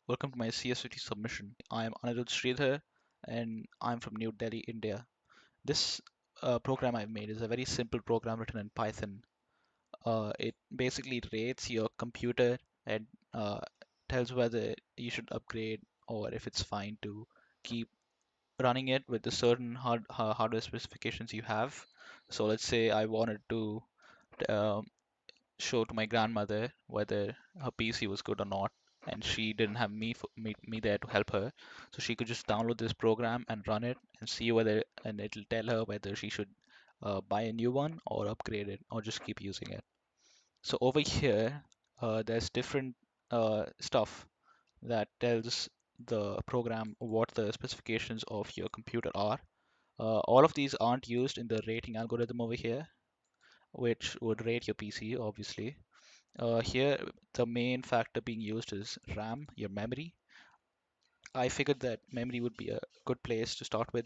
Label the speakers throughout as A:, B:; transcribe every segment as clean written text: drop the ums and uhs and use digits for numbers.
A: Welcome to my CS50 submission. I am Anirudh Sridhar and I'm from New Delhi, India. This program I've made is a very simple program written in Python. It basically rates your computer and tells whether you should upgrade or if it's fine to keep running it with the certain hardware specifications you have. So let's say I wanted to um, show to my grandmother whether her PC was good or not, and she didn't have me there to help her. So she could just download this program and run it and see whether, and it'll tell her whether she should buy a new one or upgrade it or just keep using it. So over here, there's different stuff that tells the program what the specifications of your computer are. All of these aren't used in the rating algorithm over here, which would rate your PC, obviously. Here, the main factor being used is RAM, your memory. I figured that memory would be a good place to start with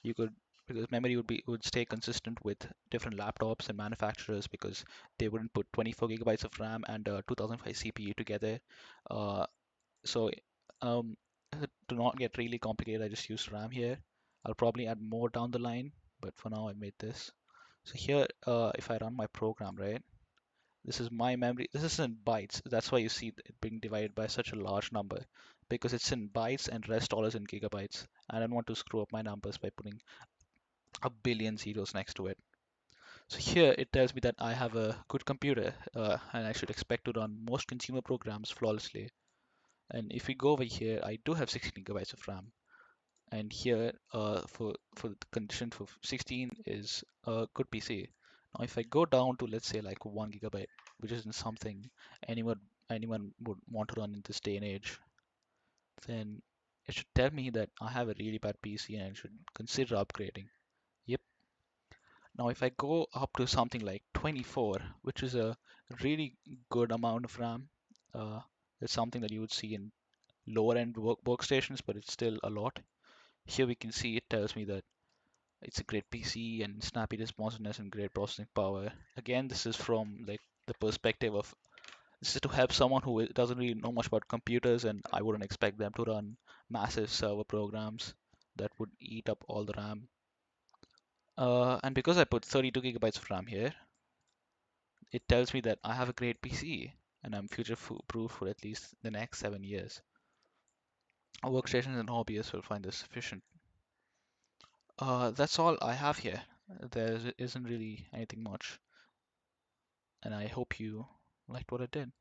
A: you could because memory would stay consistent with different laptops and manufacturers because they wouldn't put 24 gigabytes of RAM and a 2005 CPU together. Uh, so um, to not get really complicated, I just use RAM here. I'll probably add more down the line, but for now I made this. So here, if I run my program, right? This is my memory. This is in bytes. That's why you see it being divided by such a large number because it's in bytes and rest all is in gigabytes. I don't want to screw up my numbers by putting a billion zeros next to it. So here it tells me that I have a good computer and I should expect to run most consumer programs flawlessly. And if we go over here, I do have 16 gigabytes of RAM. And here for the condition for 16 is a good PC. Now if I go down to let's say like 1 gigabyte, which isn't something anyone anyone would want to run in this day and age, then it should tell me that I have a really bad PC and I should consider upgrading. Yep. Now if I go up to something like 24, which is a really good amount of RAM, uh, it's something that you would see in lower end workstations, but it's still a lot. Here we can see it tells me that it's a great PC and snappy responsiveness and great processing power. Again, this is from like the perspective of this is to help someone who doesn't really know much about computers, and I wouldn't expect them to run massive server programs that would eat up all the RAM. And because I put 32 gigabytes of RAM here, it tells me that I have a great PC and I'm future-proof for at least the next 7 years. Workstations and hobbyists will find this sufficient. That's all I have here. There isn't really anything much, and I hope you liked what I did.